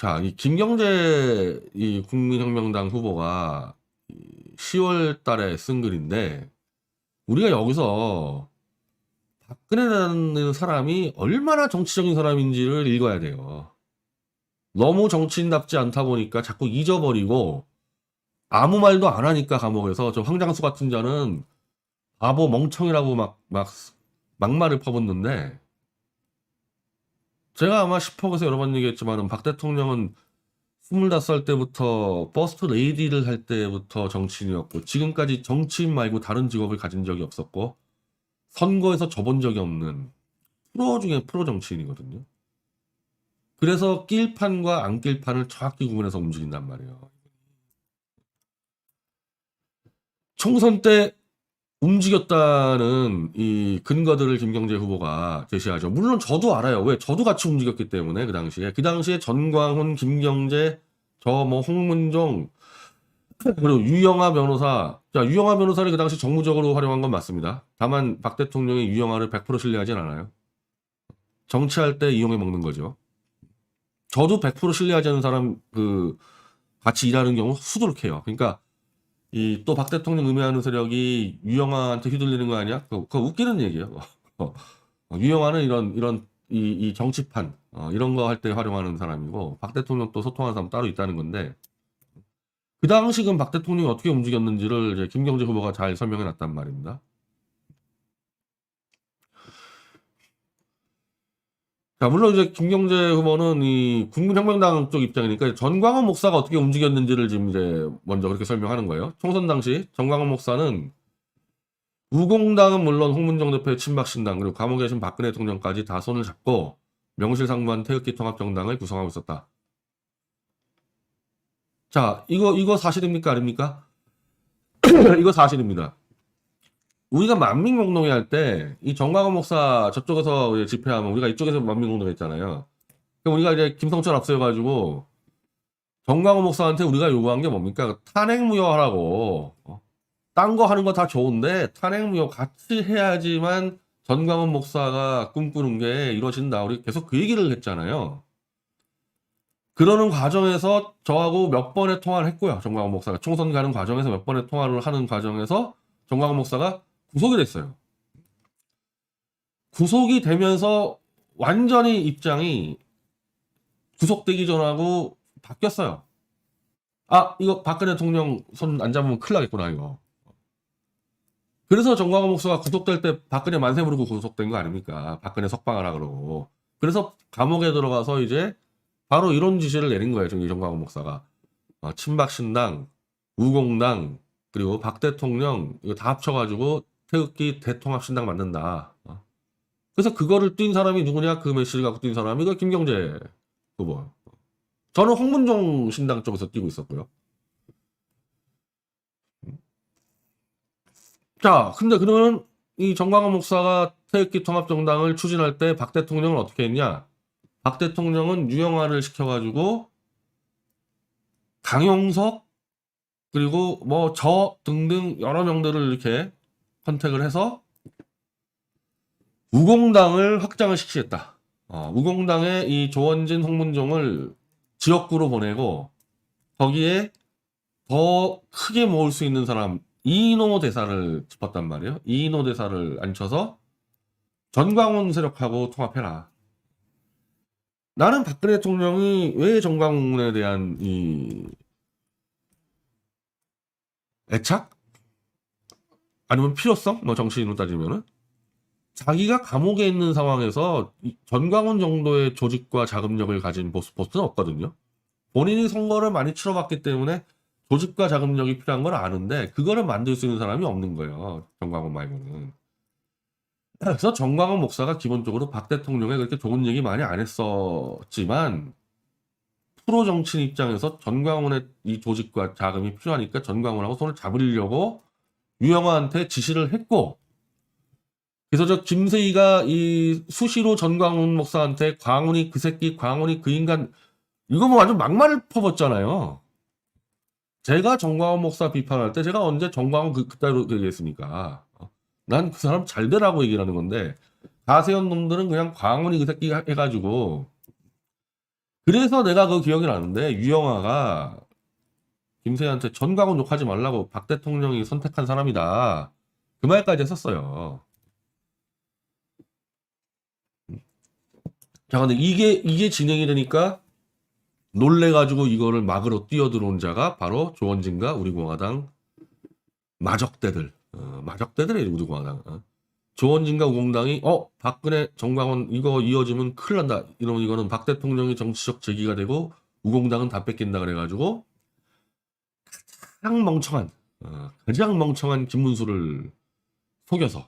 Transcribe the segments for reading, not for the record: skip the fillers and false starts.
자, 이 김경재 이 국민혁명당 후보가 10월 달에 쓴 글인데, 우리가 여기서 박근혜라는 사람이 얼마나 정치적인 사람인지를 읽어야 돼요. 너무 정치인답지 않다 보니까 자꾸 잊어버리고 아무 말도 안 하니까 감옥에서 저 황장수 같은 자는 바보 멍청이라고 막말을 퍼붓는데, 제가 아마 10억에서 여러 번 얘기했지만 박 대통령은 25살 때부터 버스트 레이디를 할 때부터 정치인이었고, 지금까지 정치인 말고 다른 직업을 가진 적이 없었고, 선거에서 져본 적이 없는 프로 중에 프로 정치인이거든요. 그래서 낄 판과 안 낄 판을 정확히 구분해서 움직인단 말이에요. 총선 때 움직였다는 이 근거들을 김경재 후보가 제시하죠. 물론 저도 알아요. 왜? 저도 같이 움직였기 때문에 그 당시에 전광훈, 김경재, 저 뭐 홍문종, 그리고 유영하 변호사. 자, 유영하 변호사를 그 당시 정무적으로 활용한 건 맞습니다. 다만 박 대통령이 유영하를 100% 신뢰하진 않아요. 정치할 때 이용해 먹는 거죠. 저도 100% 신뢰하지 않는 사람 같이 일하는 경우 수두룩해요. 그러니까 이 또 박 대통령 음해하는 세력이 유영하한테 휘둘리는 거 아니야? 그거 웃기는 얘기예요. 유영하는 이런 이 정치판 이런 거 할 때 활용하는 사람이고, 박 대통령 또 소통하는 사람 따로 있다는 건데, 그 당시금 박 대통령이 어떻게 움직였는지를 이제 김경재 후보가 잘 설명해 놨단 말입니다. 자, 물론 이제 김경재 후보는 이 국민혁명당 쪽 입장이니까 전광훈 목사가 어떻게 움직였는지를 지금 이제 먼저 그렇게 설명하는 거예요. 총선 당시 전광훈 목사는 우공당은 물론 홍문종 대표의 친박신당, 그리고 감옥에 계신 박근혜 대통령까지 다 손을 잡고 명실상부한 태극기 통합정당을 구성하고 있었다. 자, 이거 사실입니까? 아닙니까? 이거 사실입니다. 우리가 만민공동회 할 때 이 정광훈 목사 저쪽에서 집회하면 우리가 이쪽에서 만민공동회 했잖아요. 그럼 우리가 이제 김성철 앞세워가지고 정광훈 목사한테 우리가 요구한 게 뭡니까? 탄핵무효하라고. 딴 거 하는 거 다 좋은데 탄핵무효 같이 해야지만 전광훈 목사가 꿈꾸는 게 이루어진다. 우리 계속 그 얘기를 했잖아요. 그러는 과정에서 저하고 몇 번의 통화를 했고요. 정광훈 목사가 총선 가는 과정에서 몇 번의 통화를 하는 과정에서 정광훈 목사가 구속이 됐어요. 구속이 되면서 완전히 입장이 구속되기 전하고 바뀌었어요. 아, 이거 박근혜 대통령 손 안 잡으면 큰일 나겠구나, 이거. 그래서 정광훈 목사가 구속될 때 박근혜 만세 부르고 구속된 거 아닙니까? 박근혜 석방하라 그러고. 그래서 감옥에 들어가서 이제 바로 이런 지시를 내린 거예요. 이 정광훈 목사가. 친박신당, 우공당, 그리고 박 대통령 이거 다 합쳐가지고 태극기 대통합신당 만든다. 그래서 그거를 뛴 사람이 누구냐? 그 메시지를 갖고 뛴 사람이 그 김경재 후보. 저는 홍문종 신당 쪽에서 뛰고 있었고요. 자, 근데 그러면 이 정광훈 목사가 태극기 통합정당을 추진할 때 박 대통령은 어떻게 했냐? 박 대통령은 유영하를 시켜가지고 강용석 그리고 뭐 저 등등 여러 명들을 이렇게 컨택을 해서 우공당을 확장을 시키겠다. 우공당의 이 조원진, 홍문종을 지역구로 보내고 거기에 더 크게 모을 수 있는 사람 이인호 대사를 짚었단 말이에요. 이인호 대사를 앉혀서 전광훈 세력하고 통합해라. 나는 박근혜 대통령이 왜 전광훈에 대한 이 애착? 아니면 필요성? 뭐 정치인으로 따지면은 자기가 감옥에 있는 상황에서 전광훈 정도의 조직과 자금력을 가진 보스는 없거든요. 본인이 선거를 많이 치러봤기 때문에 조직과 자금력이 필요한 걸 아는데 그거를 만들 수 있는 사람이 없는 거예요. 전광훈 말고는. 그래서 전광훈 목사가 기본적으로 박 대통령에 그렇게 좋은 얘기 많이 안 했었지만 프로 정치인 입장에서 전광훈의 이 조직과 자금이 필요하니까 전광훈하고 손을 잡으려고 유영하한테 지시를 했고, 그래서 저 김세희가 이 수시로 전광훈 목사한테 광훈이 그 새끼, 광훈이 그 인간, 이거 뭐 완전 막말을 퍼붓잖아요. 제가 정광훈 목사 비판할 때 제가 언제 정광훈 그따위로 얘기했습니까? 난 그 사람 잘 되라고 얘기를 하는 건데, 가세현 놈들은 그냥 광훈이 그 새끼 해가지고 그래서 내가 그 기억이 나는데 유영아가 김세희한테 전광훈 욕하지 말라고 박 대통령이 선택한 사람이다. 그 말까지 했었어요. 자, 근데 이게 진행이 되니까 놀래가지고 이거를 막으로 뛰어들어온 자가 바로 조원진과 우리공화당 마적대들. 마적대들이 우리공화당. 조원진과 우공당이 박근혜 정광훈 이거 이어지면 큰일 난다. 이러면 이거는 박 대통령이 정치적 제기가 되고 우공당은 다 뺏긴다 그래가지고 가장 멍청한 김문수를 속여서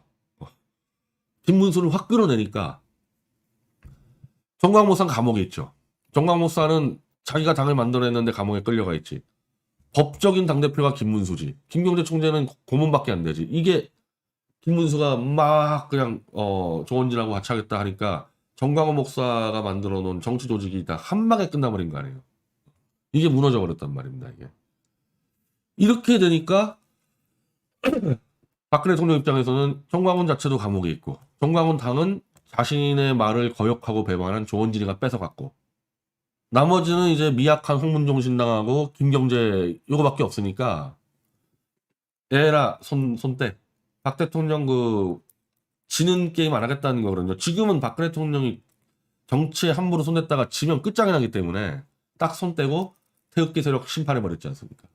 김문수를 확 끌어내니까 정광모산 감옥에 있죠. 정광모산은 자기가 당을 만들어냈는데 감옥에 끌려가 있지. 법적인 당대표가 김문수지. 김경재 총재는 고문밖에 안 되지. 이게 김문수가 막 그냥 조원진하고 같이 하겠다 하니까 정광훈 목사가 만들어 놓은 정치 조직이 다 한 방에 끝나버린 거 아니에요. 이게 무너져 버렸단 말입니다. 이게. 이렇게 되니까 박근혜 대통령 입장에서는 정광훈 자체도 감옥에 있고 정광훈 당은 자신의 말을 거역하고 배반한 조원진이가 뺏어갔고 나머지는 이제 미약한 홍문종 신당하고 김경재 요거밖에 없으니까 에라 손대 박 대통령 그 지는 게임 안 하겠다는 거거든요. 지금은 박근혜 대통령이 정치에 함부로 손댔다가 지면 끝장이 나기 때문에 딱 손 떼고 태극기 세력 심판해버렸지 않습니까?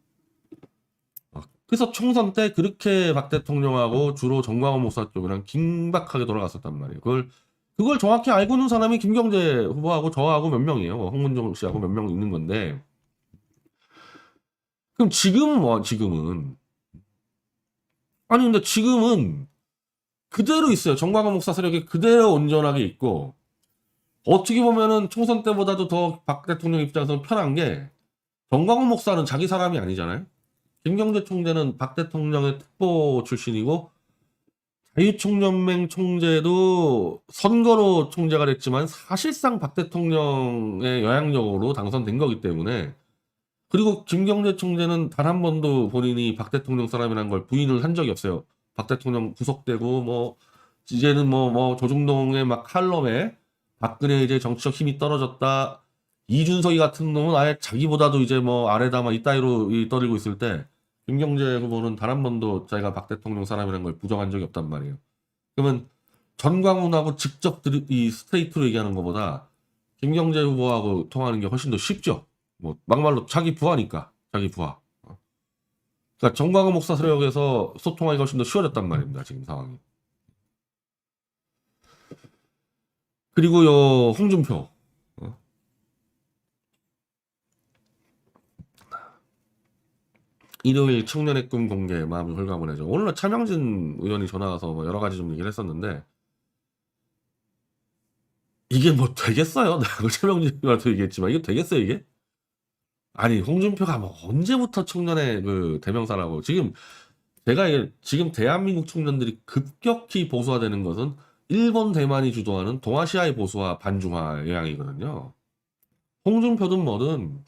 그래서 총선 때 그렇게 박 대통령하고 주로 정광훈 목사 쪽이랑 긴박하게 돌아갔었단 말이에요. 그걸 정확히 알고 있는 사람이 김경재 후보하고 저하고 몇 명이에요. 홍문종 씨하고 몇 명 있는 건데. 그럼 지금은 아니 근데 지금은 그대로 있어요. 정광훈 목사 세력이 그대로 온전하게 있고 어떻게 보면은 총선 때보다도 더 박 대통령 입장에서는 편한 게 정광훈 목사는 자기 사람이 아니잖아요. 김경재 총재는 박 대통령의 특보 출신이고 자유총연맹 총재도 선거로 총재가 됐지만 사실상 박 대통령의 영향력으로 당선된 거기 때문에 그리고 김경재 총재는 단 한 번도 본인이 박 대통령 사람이라는 걸 부인을 한 적이 없어요. 박 대통령 구속되고 뭐 이제는 뭐 조중동의 막 칼럼에 박근혜 이제 정치적 힘이 떨어졌다. 이준석이 같은 놈은 아예 자기보다도 이제 뭐 아래다만 이따위로 떠들고 있을 때 김경재 후보는 단 한 번도 자기가 박 대통령 사람이라는 걸 부정한 적이 없단 말이에요. 그러면 전광훈하고 직접 이 스트레이트로 얘기하는 것보다 김경재 후보하고 통하는 게 훨씬 더 쉽죠. 뭐 막말로 자기 부하니까 자기 부하. 그러니까 정광훈 목사 세력에서 소통하기가 훨씬 더 쉬워졌단 말입니다. 지금 상황이. 그리고 홍준표. 일요일 청년의 꿈 공개 마음이 홀가분해져. 오늘 차명진 의원이 전화 와서 뭐 여러 가지 좀 얘기를 했었는데 이게 뭐 되겠어요? 내가 차명진 의원한테 얘기했지만 이게 되겠어요 이게? 아니 홍준표가 뭐 언제부터 청년의 그 대명사라고 지금 지금 대한민국 청년들이 급격히 보수화되는 것은 일본 대만이 주도하는 동아시아의 보수화 반중화 영향이거든요. 홍준표든 뭐든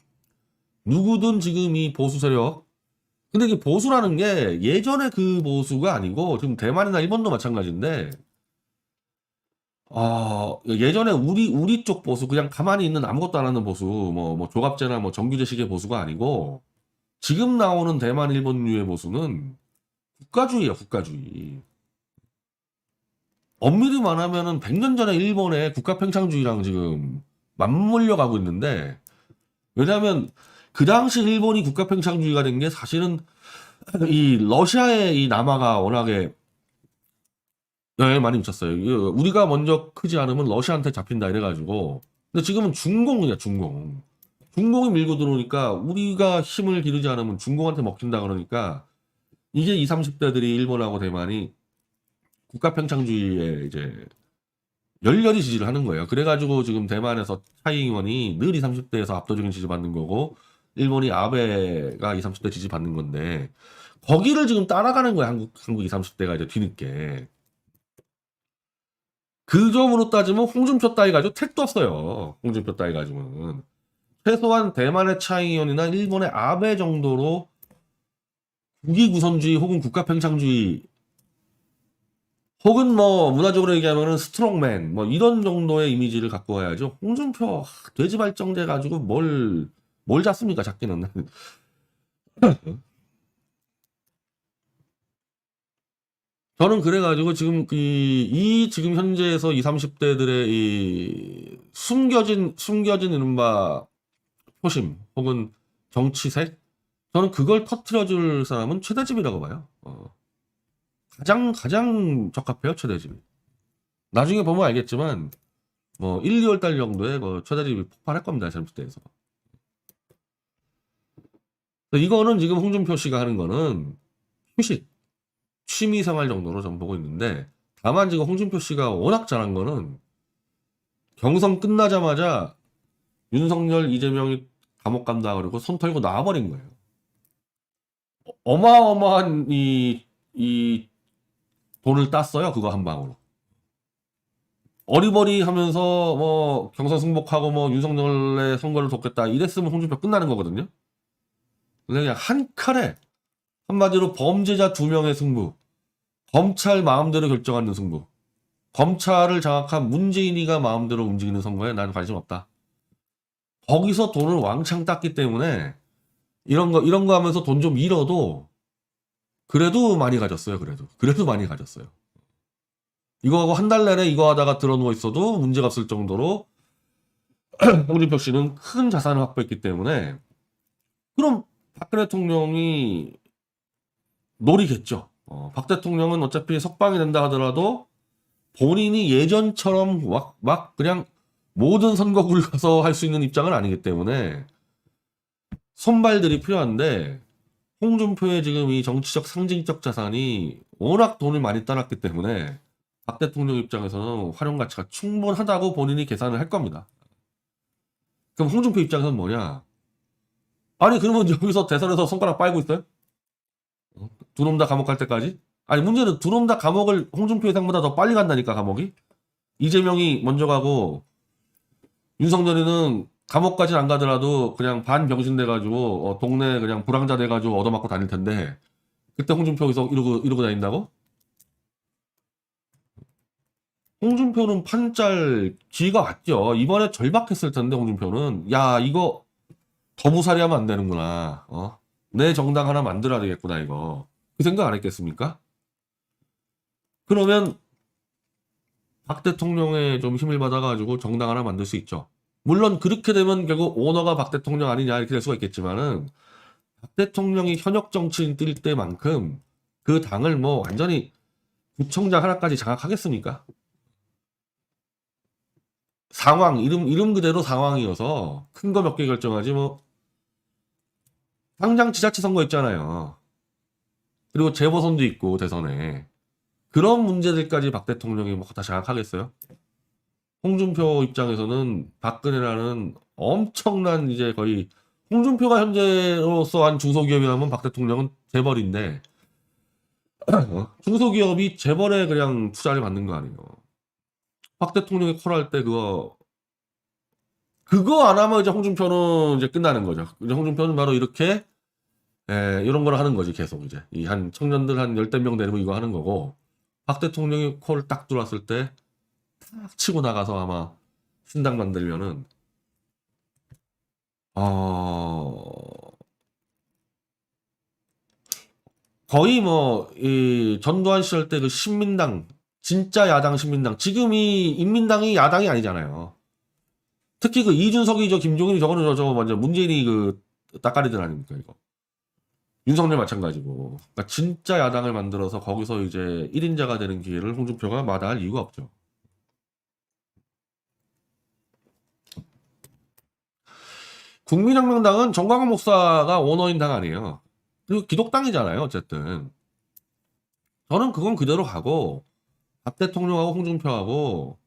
누구든 지금 이 보수 세력 근데 이게 보수라는 게 예전에 그 보수가 아니고 지금 대만이나 일본도 마찬가지인데 예전에 우리 쪽 보수 그냥 가만히 있는 아무것도 안 하는 보수 뭐 조갑제나 뭐 정규제식의 보수가 아니고 지금 나오는 대만 일본류의 보수는 국가주의야 국가주의. 엄밀히 말하면은 100년 전에 일본의 국가팽창주의랑 지금 맞물려 가고 있는데 왜냐하면 그 당시 일본이 국가팽창주의가 된 게 사실은 이 러시아의 이 남하가 워낙에 영향을 많이 미쳤어요. 우리가 먼저 크지 않으면 러시아한테 잡힌다 이래가지고 근데 지금은 중공이야 중공. 중공이 밀고 들어오니까 우리가 힘을 기르지 않으면 중공한테 먹힌다 그러니까 이게 20, 30대들이 일본하고 대만이 국가팽창주의에 이제 열렬히 지지를 하는 거예요. 그래가지고 지금 대만에서 차이 의원이 늘 20, 30대에서 압도적인 지지 받는 거고 일본이 아베가 20, 30대 지지 받는 건데 거기를 지금 따라가는 거야. 한국 20, 30대가 이제 뒤늦게. 그 점으로 따지면 홍준표 따위 가지고 택도 없어요. 홍준표 따위 가지고는. 최소한 대만의 차이 의원이나 일본의 아베 정도로 국위구선주의 혹은 국가팽창주의 혹은 뭐 문화적으로 얘기하면은 스트롱맨 뭐 이런 정도의 이미지를 갖고 와야죠. 홍준표 돼지 발정제 가지고 뭘 잡습니까? 잡기는. 저는 그래가지고 지금 이 지금 현재에서 20, 30대들의 이 숨겨진 이른바 표심 혹은 정치색, 저는 그걸 터트려줄 사람은 최대집이라고 봐요. 가장 적합해요, 최대집이. 나중에 보면 알겠지만 뭐 1, 2월 달 정도에 그 최대집이 폭발할 겁니다, 30대에서. 이거는 지금 홍준표 씨가 하는 거는 휴식, 취미생활 정도로 전 보고 있는데, 다만 지금 홍준표 씨가 워낙 잘한 거는 경선 끝나자마자 윤석열, 이재명이 감옥 간다 그러고 손 털고 나와버린 거예요. 어마어마한 이 돈을 땄어요. 그거 한 방으로. 어리버리 하면서 뭐 경선 승복하고 뭐 윤석열의 선거를 돕겠다 이랬으면 홍준표 끝나는 거거든요. 근데 그냥 한 칼에 한마디로 범죄자 2명의 승부, 검찰 마음대로 결정하는 승부, 검찰을 장악한 문재인이가 마음대로 움직이는 선거에 난 관심 없다. 거기서 돈을 왕창 땄기 때문에 이런 거 하면서 돈 좀 잃어도 그래도 많이 가졌어요. 그래도 많이 가졌어요. 이거 하고 한 달 내내 이거 하다가 들어누워 있어도 문제가 없을 정도로 홍준표 씨는 큰 자산을 확보했기 때문에, 그럼 박근혜 대통령이 노리겠죠. 박 대통령은 어차피 석방이 된다 하더라도 본인이 예전처럼 막 그냥 모든 선거구를 가서 할 수 있는 입장은 아니기 때문에 손발들이 필요한데, 홍준표의 지금 이 정치적 상징적 자산이 워낙 돈을 많이 따놨기 때문에 박 대통령 입장에서는 활용 가치가 충분하다고 본인이 계산을 할 겁니다. 그럼 홍준표 입장에서는 뭐냐? 아니 그러면 여기서 대선에서 손가락 빨고 있어요? 두 놈 다 감옥 갈 때까지? 아니 문제는 두 놈 다 감옥을 홍준표 예상보다 더 빨리 간다니까, 감옥이. 이재명이 먼저 가고 윤석열이는 감옥까지는 안 가더라도 그냥 반병신 돼가지고 동네 그냥 불황자 돼가지고 얻어맞고 다닐 텐데, 그때 홍준표 여기서 이러고 다닌다고? 홍준표는 판짤 기회가 왔죠. 이번에 절박했을 텐데 홍준표는 야 이거 더무살이 하면 안 되는구나. 내 정당 하나 만들어야 되겠구나 이거. 그 생각 안 했겠습니까? 그러면 박 대통령의 좀 힘을 받아가지고 정당 하나 만들 수 있죠. 물론 그렇게 되면 결국 오너가 박 대통령 아니냐 이렇게 될 수가 있겠지만은, 박 대통령이 현역 정치인 뛸 때만큼 그 당을 뭐 완전히 구청장 하나까지 장악하겠습니까? 상황, 이름 그대로 상황이어서 큰 거 몇 개 결정하지 뭐. 당장 지자체 선거 있잖아요. 그리고 재보선도 있고 대선에. 그런 문제들까지 박 대통령이 뭐 다 장악하겠어요? 홍준표 입장에서는 박근혜라는 엄청난 이제 거의, 홍준표가 현재로서 한 중소기업이라면 박 대통령은 재벌인데 중소기업이 재벌에 그냥 투자를 받는 거 아니에요. 박 대통령이 콜할 때 그거 안 하면 이제 홍준표는 이제 끝나는 거죠. 이제 홍준표는 바로 이렇게 이런 걸 하는 거지. 계속 이제 이 한 청년들 한 열댓 명 데리고 이거 하는 거고, 박 대통령이 콜 딱 들어왔을 때 탁 치고 나가서 아마 신당 만들면은 거의 뭐 이 전두환 시절 때 그 신민당, 진짜 야당 신민당, 지금이 인민당이 야당이 아니잖아요. 특히 그 이준석이 김종인이 저거는 저 먼저 문재인이 그 따까리들 아닙니까 이거. 윤석열 마찬가지고. 그러니까 진짜 야당을 만들어서 거기서 이제 1인자가 되는 기회를 홍준표가 마다할 이유가 없죠. 국민혁명당은 정광훈 목사가 오너인 당 아니에요. 그리고 기독당이잖아요, 어쨌든. 저는 그건 그대로 가고 박 대통령하고 홍준표하고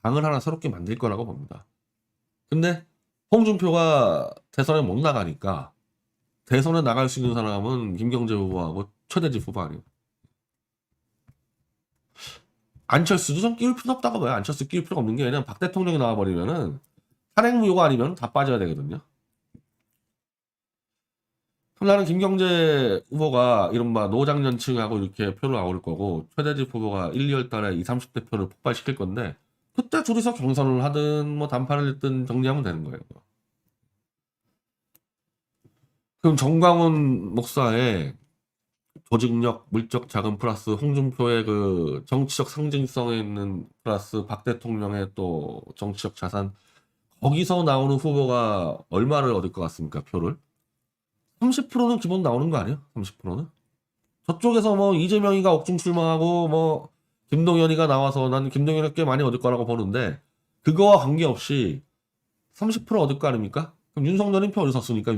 당을 하나 새롭게 만들 거라고 봅니다. 근데 홍준표가 대선에 못 나가니까 대선에 나갈 수 있는 사람은 김경재 후보하고 최대집 후보 아니에요. 안철수도 좀 끼울 필요 없다고 봐요. 안철수 끼울 필요가 없는 게, 그냥 박 대통령이 나와버리면은 탄핵무효가 아니면 다 빠져야 되거든요. 그럼 나는 김경재 후보가 이른바 노장년층하고 이렇게 표를 얻을 거고 최대집 후보가 1, 2월 달에 20, 30대 표를 폭발시킬 건데 그때 둘이서 경선을 하든 뭐 단판을 했든 정리하면 되는 거예요. 그럼 정광훈 목사의 조직력, 물적 자금 플러스 홍준표의 그 정치적 상징성에 있는 플러스 박 대통령의 또 정치적 자산 거기서 나오는 후보가 얼마를 얻을 것 같습니까? 표를? 30%는 기본 나오는 거 아니에요? 30%는? 저쪽에서 뭐 이재명이가 억중 출마하고 뭐 김동연이가 나와서 난 김동연이 꽤 많이 얻을 거라고 보는데 그거와 관계없이 30% 얻을 거 아닙니까? 그럼 윤석열이 표 어디서 씁니까?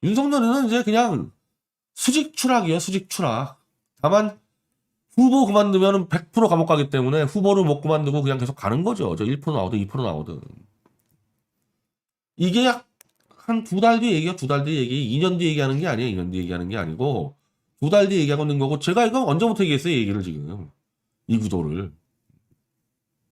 윤석열이는 이제 그냥 수직 추락이에요. 수직 추락. 다만 후보 그만두면 100% 감옥 가기 때문에 후보를 못 그만두고 그냥 계속 가는 거죠. 저 1% 나오든 2% 나오든. 이게 한 두 달 뒤 얘기야. 두 달 뒤 얘기. 2년 뒤 얘기하는 게 아니에요. 2년 뒤 얘기하는 게 아니고 두 달 뒤 얘기하고 있는 거고 제가 이거 언제부터 얘기했어요. 얘기를 지금. 이 구도를.